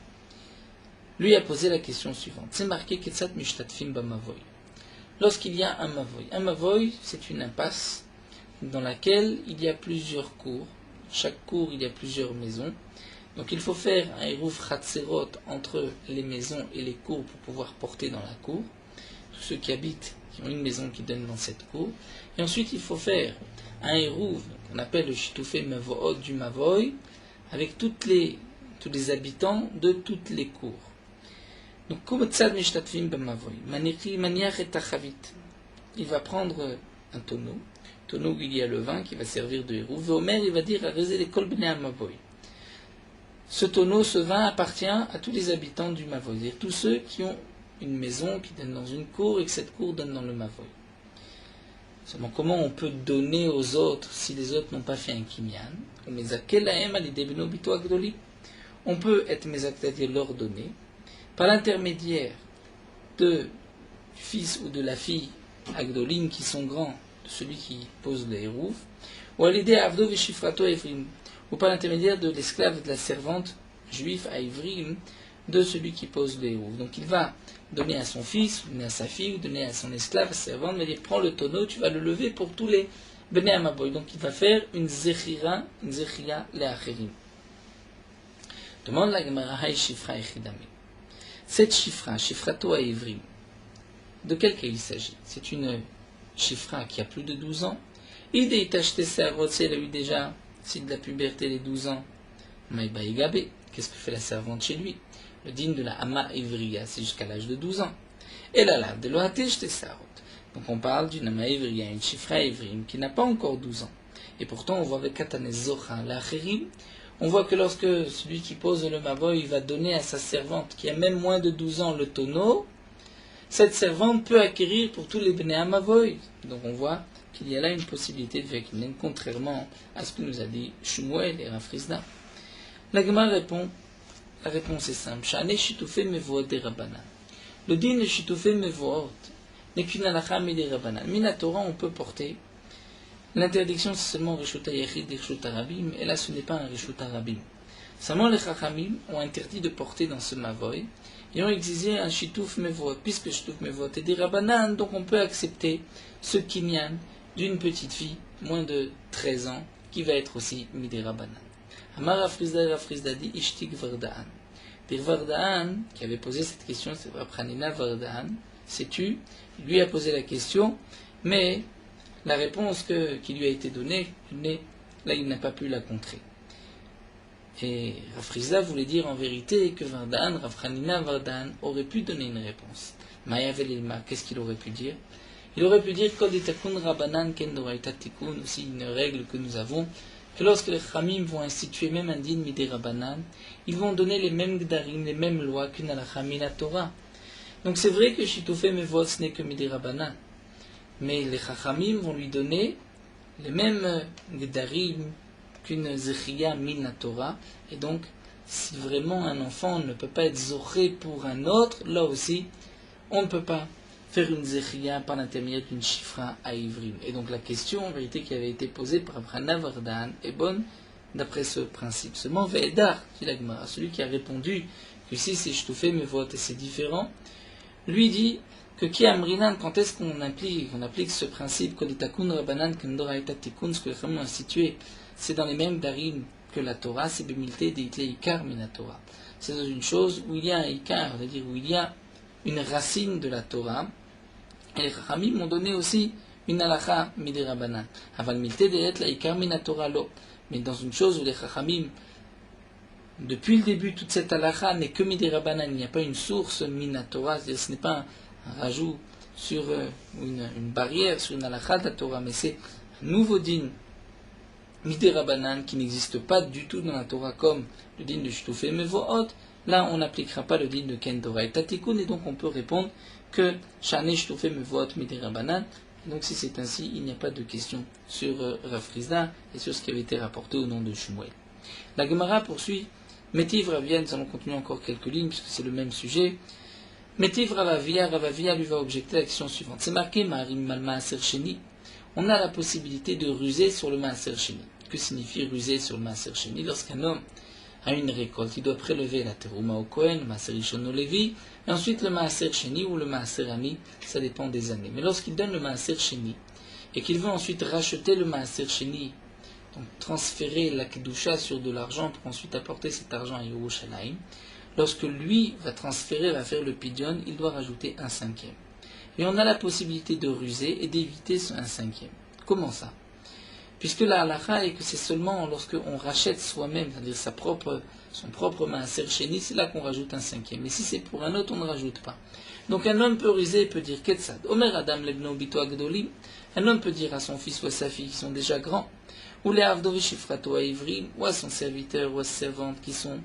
Lui a posé la question suivante. C'est marqué Ketsat Mishtatfim Bamavoy. Lorsqu'il y a un mavoy. Un mavoy, c'est une impasse dans laquelle il y a plusieurs cours. Chaque cour, il y a plusieurs maisons. Donc il faut faire un hérouf khatserot entre les maisons et les cours pour pouvoir porter dans la cour. Tous ceux qui habitent, qui ont une maison qui donne dans cette cour. Et ensuite, il faut faire un hérouf qu'on appelle le shitoufé mevohot du mavoy avec tous les habitants de toutes les cours. Donc, il va prendre un tonneau où il y a le vin qui va servir de héros. Omer, il va dire ce tonneau, ce vin appartient à tous les habitants du Mavoy, c'est-à-dire tous ceux qui ont une maison qui donne dans une cour et que cette cour donne dans le Mavoy. Seulement, comment on peut donner aux autres si les autres n'ont pas fait un kinyan? On peut être mezak, c'est-à-dire leur donner, par l'intermédiaire du fils ou de la fille agdolim qui sont grands, de celui qui pose le hérouf, ou à l'idée avdo veshifrato evrim, ou par l'intermédiaire de l'esclave et de la servante juif à Ivrim, de celui qui pose le hérouf. Donc il va donner à son fils, donner à sa fille, ou donner à son esclave, servante, mais dire prends le tonneau, tu vas le lever pour tous les Bnei Amaboy. Donc il va faire une zechira le acherim. Demande la Gemara Hay Shifra Echidami. Cette chifra, chifrato à Ivrim, de quel cas il s'agit? C'est une chifra qui a plus de 12 ans. Il a acheté sa rote, elle a eu déjà, c'est de la puberté, les 12 ans. Maïba Igabe, qu'est-ce que fait la servante chez lui? Le digne de la Ama Ivriya, c'est jusqu'à l'âge de 12 ans. Et là, de l'Ohate acheté sa rote. Donc on parle d'une Ama Ivriya, une chifra Ivrim, qui n'a pas encore 12 ans. Et pourtant, on voit avec Katane Zocha, la Cherim, on voit que lorsque celui qui pose le mavoy va donner à sa servante, qui a même moins de 12 ans, le tonneau, cette servante peut acquérir pour tous les Bnei Amavoy. Donc on voit qu'il y a là une possibilité de Vekinen, contrairement à ce que nous a dit Shmuel et Rafrizda. La Gemara répond, la réponse est simple. Shane shitufé mevoot de Rabbanan. Le din de shitufé mevoot n'est qu'une halakha mi de Rabbanan. Minatora, on peut porter. L'interdiction, c'est seulement Rishuta Yechid et Rishuta Rabim, et là ce n'est pas un Rishuta Rabim. Seulement les Chachamim ont interdit de porter dans ce Mavoy, et ont exigé un Shitouf Mevot, puisque Shitouf Mevot est des Rabbanan, donc on peut accepter ce kinyan d'une petite fille, moins de 13 ans, qui va être aussi Midé Rabbanan. Amar Rafrizda dit Ishtik Vardaan. Dir Vardaan, qui avait posé cette question, c'est Pranina Vardaan, sais-tu, lui a posé la question, mais la réponse qui lui a été donnée, là il n'a pas pu la contrer. Et Rafrizda voulait dire en vérité que Vardaan, Rafranina Vardaan, aurait pu donner une réponse. Maya Velilma, qu'est-ce qu'il aurait pu dire? Il aurait pu dire Kol itakun Rabbanan ken doraita tikun, aussi une règle que nous avons, que lorsque les Chamim vont instituer même un din midé Rabbanan, ils vont donner les mêmes gdarim, les mêmes lois qu'une halakha mina Torah. Donc c'est vrai que Shitufé Mevot ce n'est que midé Rabbanan. Mais les Chachamim vont lui donner les mêmes Gdarim qu'une Zechiya min Torah. Et donc, si vraiment un enfant ne peut pas être Zoché pour un autre, là aussi, on ne peut pas faire une Zechiya par l'intermédiaire d'une Chifra à Ivrim. Et donc la question, en vérité, qui avait été posée par Abraham Vardan est bonne d'après ce principe. Seulement, Ve'edar, dit la Gemara, celui qui a répondu que si c'est Shtoufé, mais vote et c'est différent, lui dit que qui amrinan, quand est-ce qu'on applique ce principe, que l'itakun rabanan kendoraita tikun, ce que les Chachamim ont institué, c'est dans les mêmes darim que la Torah, c'est bemilté deitle ikar mina Torah. C'est dans une chose où il y a un ikar, c'est-à-dire où il y a une racine de la Torah, et les Chachamim m'ont donné aussi une halakha midé rabanan. Aval milté deitle ikar mina Torah lo. Mais dans une chose où les Chachamim, depuis le début, toute cette halakha n'est que midé rabanan, il n'y a pas une source mina Torah, c'est-à-dire ce n'est pas un rajout sur une barrière, sur une halakha de la Torah, mais c'est un nouveau din Midé Rabanan, qui n'existe pas du tout dans la Torah comme le din de Shtufé Mevohot, là on n'appliquera pas le din de Ken Torah et Tatikun, et donc on peut répondre que Shane Shtufé Mevohot Midé Rabanan. Donc si c'est ainsi, il n'y a pas de question sur Rav Frizda et sur ce qui avait été rapporté au nom de Shmuel. La Gemara poursuit. Métiv Ravia, nous allons continuer encore quelques lignes puisque c'est le même sujet. Métiv Ravavia lui va objecter la question suivante. C'est marqué Marim Mal Maaser Sheni. On a la possibilité de ruser sur le Maaser Sheni. Que signifie ruser sur le Maaser Sheni? Lorsqu'un homme a une récolte, il doit prélever la terouma au Kohen, le Maaser Rishon au Lévi, et ensuite le Maaser Sheni ou le Maaser Ami, ça dépend des années. Mais lorsqu'il donne le Maaser Sheni et qu'il veut ensuite racheter le Maaser Sheni, donc transférer la Kedusha sur de l'argent pour ensuite apporter cet argent à Yerushalayim, lorsque lui va transférer, va faire le Pidyon, il doit rajouter un cinquième. Et on a la possibilité de ruser et d'éviter un cinquième. Comment ça? Puisque la halakha est que c'est seulement lorsqu'on rachète soi-même, c'est-à-dire son propre maaser sheni, c'est là qu'on rajoute un cinquième. Mais si c'est pour un autre, on ne rajoute pas. Donc un homme peut ruser et peut dire Ketsad. Omer Adam lebno bito agdolim. Un homme peut dire à son fils ou à sa fille qui sont déjà grands, ou les avdovi shifrato à ivrim, ou à son serviteur ou à sa servante qui sont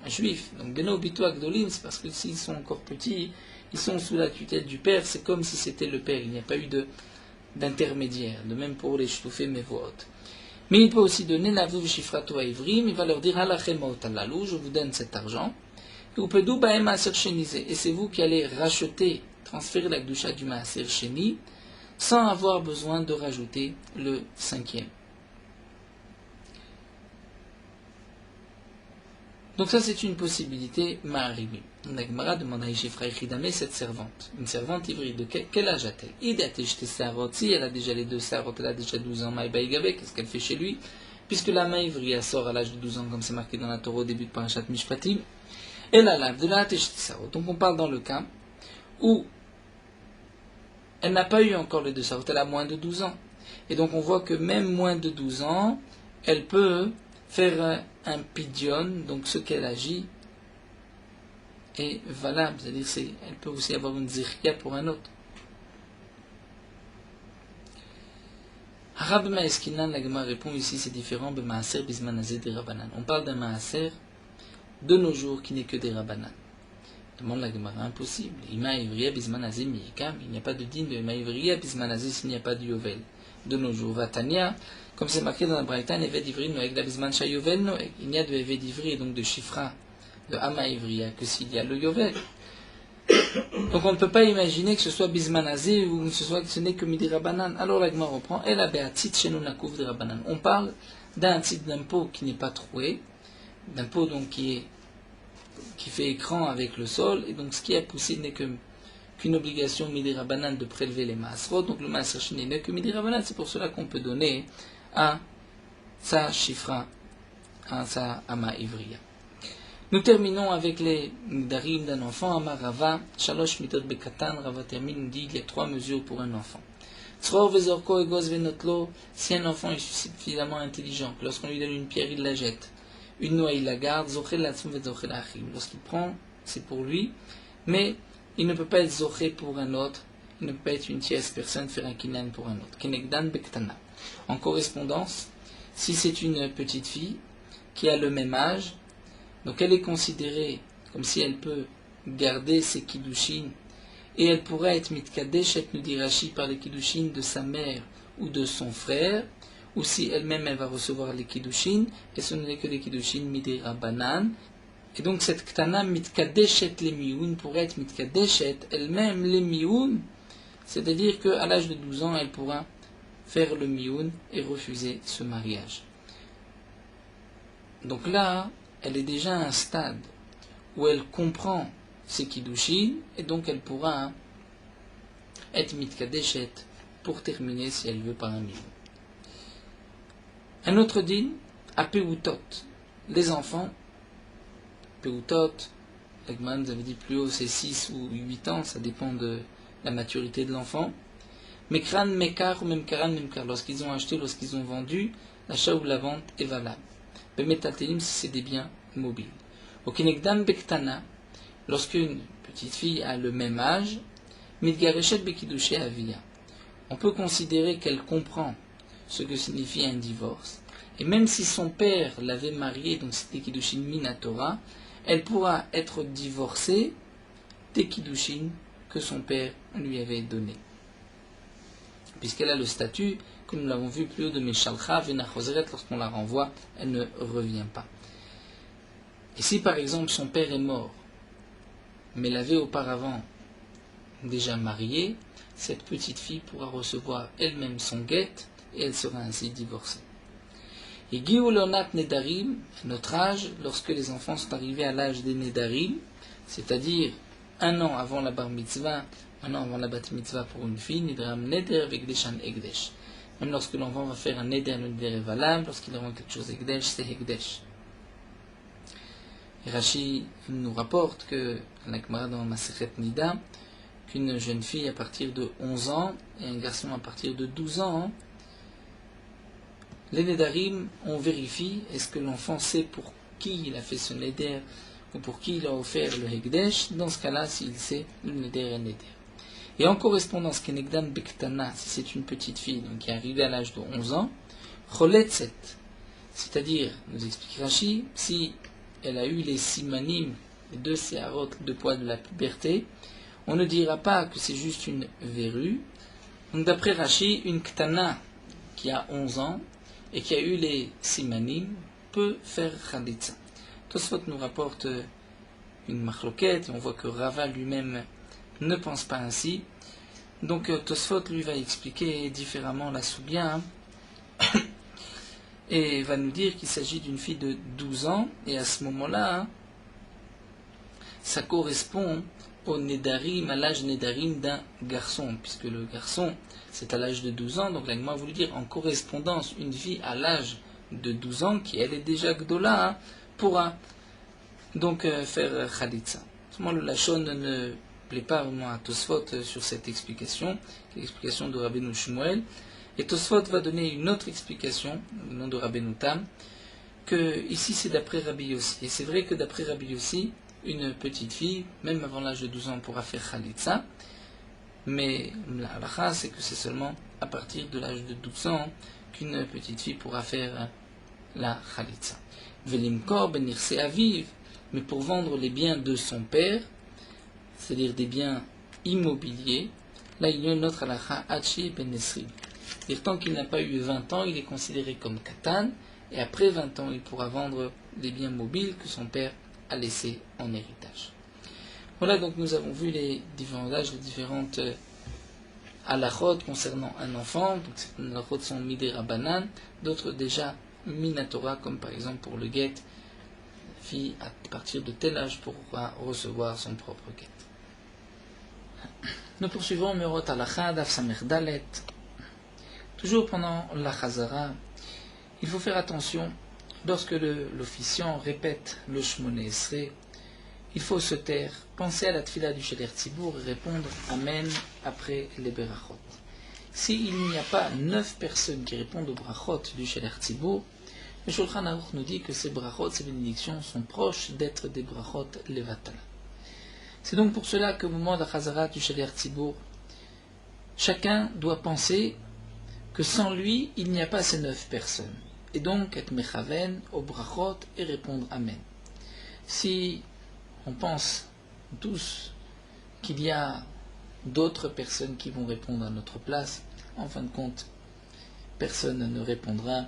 juifs. Donc beno bito agdolim, c'est parce que s'ils sont encore petits, ils sont sous la tutelle du père, c'est comme si c'était le père. Il n'y a pas eu d'intermédiaire, de même pour les Shtufé Mevohot. Mais il peut aussi donner Navou Shifrato à Ivrim, il va leur dire Halachemot Alalou, je vous donne cet argent, et c'est vous qui allez racheter, transférer la Gdusha du Maaser Sheni, sans avoir besoin de rajouter le cinquième. Donc ça c'est une possibilité ma'aribim. La Gemara demande à Ishifra Echidame, cette servante, une servante hybride, de quel âge a-t-elle? Si elle a déjà les deux sarot, elle a déjà 12 ans, qu'est-ce qu'elle fait chez lui? Puisque la maïvri sort à l'âge de 12 ans, comme c'est marqué dans la Torah au début de Parashat Mishpatim, et la lave de la sarot. Donc on parle dans le cas où elle n'a pas eu encore les deux sarot, elle a moins de 12 ans. Et donc on voit que même moins de 12 ans, elle peut faire un pidyon, donc ce qu'elle agit est valable, c'est-à-dire elle peut aussi avoir une zirkia pour un autre. Rab Maeskinan, la Gemara répond ici, c'est différent de Maaser Bismanazé des Rabbanan. On parle d'un Maaser de nos jours qui n'est que des Rabbanan. Demande la Gemara, impossible. Ima Ivriya Bismanazé Miyikam, il n'y a pas de din de Ima Ivriya Bismanazé s'il n'y a pas de Yovel. De nos jours, Vatania, comme c'est marqué dans la Braïta, Eved Ivri Noeg la Bisman Shayovel Noeg. Il n'y a de Eved Ivri et donc de Shifra, de Ama Ivriya, que s'il y a le Yovel. Donc on ne peut pas imaginer que ce soit Bismanazé ou que ce n'est que Midi Rabbanan. Alors la Gemara reprend, et la Beatit Shenonakouf de Rabbanan. On parle d'un titre d'impôt qui n'est pas troué, d'impôt donc qui fait écran avec le sol, et donc ce qui a poussé n'est qu'une obligation Midi Rabbanan de prélever les Maasrot. Donc le Maaser Sheni n'est que Midi Rabbanan, c'est pour cela qu'on peut donner à sa Shifra, à sa Ama Ivriya. Nous terminons avec les darim d'un enfant. Amar Rava, Shalosh mitot bekatan. Rava termine, nous dit il y a 3 mesures pour un enfant. Tzror vezorko egos venotlo. Si un enfant est suffisamment intelligent, que lorsqu'on lui donne une pierre, il la jette. Une noix, il la garde. Zochel latzum vezochel achim. Lorsqu'il prend, c'est pour lui, mais il ne peut pas être zoché pour un autre. Il ne peut pas être une tierce personne, faire un kinan pour un autre. Kenegdan bektana. En correspondance, si c'est une petite fille qui a le même âge, donc elle est considérée comme si elle peut garder ses kiddushin et elle pourrait être mitkadeshet, nous dit Rashi, par les kiddushin de sa mère ou de son frère, ou si elle-même elle va recevoir les kiddushin, et ce n'est que des kiddushin midi rabbanan. Et donc cette ktana mitkadeshet les mioun pourrait être mitkadeshet elle-même les mioun, c'est-à-dire qu'à l'âge de 12 ans elle pourra faire le mioun et refuser ce mariage. Donc là, elle est déjà à un stade où elle comprend ses kiddushin et donc elle pourra être mitkadeshet pour terminer si elle veut par un mioun. Un autre din, à Peutot, les enfants, Peutot, Egman, vous avez dit plus haut, c'est 6 ou 8 ans, ça dépend de la maturité de l'enfant. Mekran, Mekar ou même Karan, Memkar, lorsqu'ils ont acheté, lorsqu'ils ont vendu, l'achat ou la vente est valable. Bemetatelim, si c'est des biens mobiles. Au Kinegdam Bektana, lorsqu'une petite fille a le même âge, Midgareshet Bekidushe Avia, on peut considérer qu'elle comprend ce que signifie un divorce, Et même si son père l'avait mariée, donc c'était Kiddushin Minatora, elle pourra être divorcée des Kiddushin que son père lui avait donné. Puisqu'elle a le statut, comme nous l'avons vu plus haut, de Meshalcha Venachozeret, lorsqu'on la renvoie, elle ne revient pas. Et si par exemple son père est mort, mais l'avait auparavant déjà mariée, cette petite fille pourra recevoir elle-même son guet et elle sera ainsi divorcée. Et Giulonat Nedarim, notre âge, lorsque les enfants sont arrivés à l'âge des Nedarim, c'est-à-dire un an avant la bar mitzvah, un an avant la bat mitzvah pour une fille, Nidram Neder avec des Shan Egdesh. Même lorsque l'enfant va faire un Neder, le Neder est valable, lorsqu'il rend quelque chose Egdesh, c'est Egdesh. Et Rashi nous rapporte que, la Gemara dans Masechet Nida, qu'une jeune fille à partir de 11 ans et un garçon à partir de 12 ans, les Nedarim, on vérifie, est-ce que l'enfant sait pour qui il a fait ce Neder ou pour qui il a offert le Hekdesh. Dans ce cas-là, s'il sait, le Neder est Neder. Et en correspondance, Kenegdan Bektana, si c'est une petite fille donc, qui est arrivée à l'âge de 11 ans, Choletzet, c'est-à-dire, nous explique Rashi, si elle a eu les simanim, les deux séharot, deux poids de la puberté, on ne dira pas que c'est juste une verrue. Donc d'après Rashi, une Ktana qui a 11 ans et qui a eu les simanim peut faire Khalitza. Tosfot nous rapporte une machloket, et on voit que Rava lui-même ne pense pas ainsi. Donc Tosfot lui va expliquer différemment la soubia et va nous dire qu'il s'agit d'une fille de 12 ans, et à ce moment-là, ça correspond au Nedarim, à l'âge Nedarim d'un garçon, puisque le garçon c'est à l'âge de 12 ans, donc là, moi voulu dire en correspondance, une fille à l'âge de 12 ans, qui elle est déjà Gdola, pourra donc faire Khalitza. Seulement le Lachon ne plaît pas vraiment à Tosfot sur cette explication, l'explication de Rabbeinu Shmuel, et Tosfot va donner une autre explication, au nom de Rabbeinu Tam, que ici c'est d'après Rabbi Yossi. Et c'est vrai que d'après Rabbi Yossi, une petite fille, même avant l'âge de 12 ans, pourra faire Khalitza, mais la halakha, c'est que c'est seulement à partir de l'âge de 12 ans qu'une petite fille pourra faire la Khalitza. Velimkor ben irse aviv, mais pour vendre les biens de son père, c'est-à-dire des biens immobiliers, là il y a une autre halakha, Hachi ben Nesri. C'est-à-dire tant qu'il n'a pas eu 20 ans, il est considéré comme Katan, et après 20 ans, il pourra vendre les biens mobiles que son père a laissés en héritage. Voilà, donc nous avons vu les différents âges, les différentes halachot concernant un enfant. Donc certaines halachot sont midé rabanan, d'autres déjà minatora, comme par exemple pour le guet, la fille à partir de tel âge pourra recevoir son propre guet. Nous poursuivons Merot Halacha, Daf Samech Dalet. Toujours pendant la Chazara, il faut faire attention, lorsque l'officiant répète le Shmoné Esrei, il faut se taire, penser à la tfila du Sheler Tzibour et répondre Amen après les berachot. S'il n'y a pas 9 personnes qui répondent aux brachot du Sheler Tzibour, le Shulchan Aruch nous dit que ces brachot, ces bénédictions, sont proches d'être des brachot levatala. C'est donc pour cela qu'au moment de la Chazara du Sheler Tzibour, chacun doit penser que sans lui, il n'y a pas ces 9 personnes. Et donc, être mechaven au brachot et répondre Amen. Si on pense tous qu'il y a d'autres personnes qui vont répondre à notre place, en fin de compte, personne ne répondra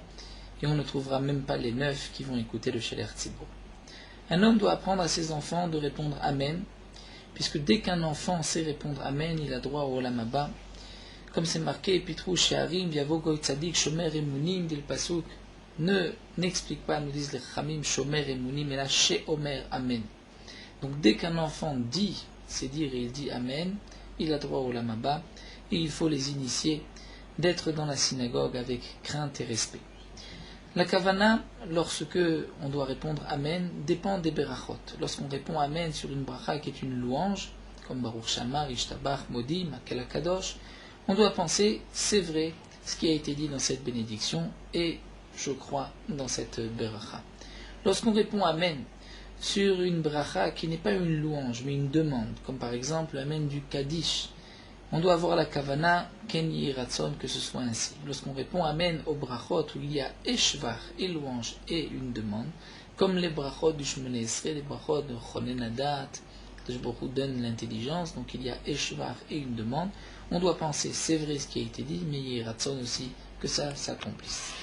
et on ne trouvera même pas les 9 qui vont écouter le Sheler Tzibour. Un homme doit apprendre à ses enfants de répondre Amen, puisque dès qu'un enfant sait répondre Amen, il a droit au Olam Haba. Comme c'est marqué, Pitrou Sheharim, Yavo Goy Tzadik, Shomer Emunim, dit le Pasuk, n'explique pas, nous disent les Chamim, Shomer Emunim, mais là, Sheomer Amen. Donc dès qu'un enfant dit, c'est dire et il dit Amen, il a droit au Olam Haba, et il faut les initier d'être dans la synagogue avec crainte et respect. La kavana, lorsque on doit répondre Amen, dépend des berachot. Lorsqu'on répond Amen sur une bracha qui est une louange, comme Baruch Shamar, Ishtabach, Modi, Makel HaKadosh, on doit penser, c'est vrai, ce qui a été dit dans cette bénédiction, et je crois dans cette beracha. Lorsqu'on répond Amen sur une bracha qui n'est pas une louange, mais une demande, comme par exemple Amen du Kaddish, On doit avoir la kavana, ken yi ratson, que ce soit ainsi. Lorsqu'on répond amen au brachot où il y a eshvar et louange et une demande, comme les brachot du Shemone Esrei, les brachot de Chonen Hadat, de Jborou donne l'intelligence, donc il y a eshvar et une demande, on doit penser, c'est vrai ce qui a été dit, mais yi ratson aussi, que ça s'accomplisse.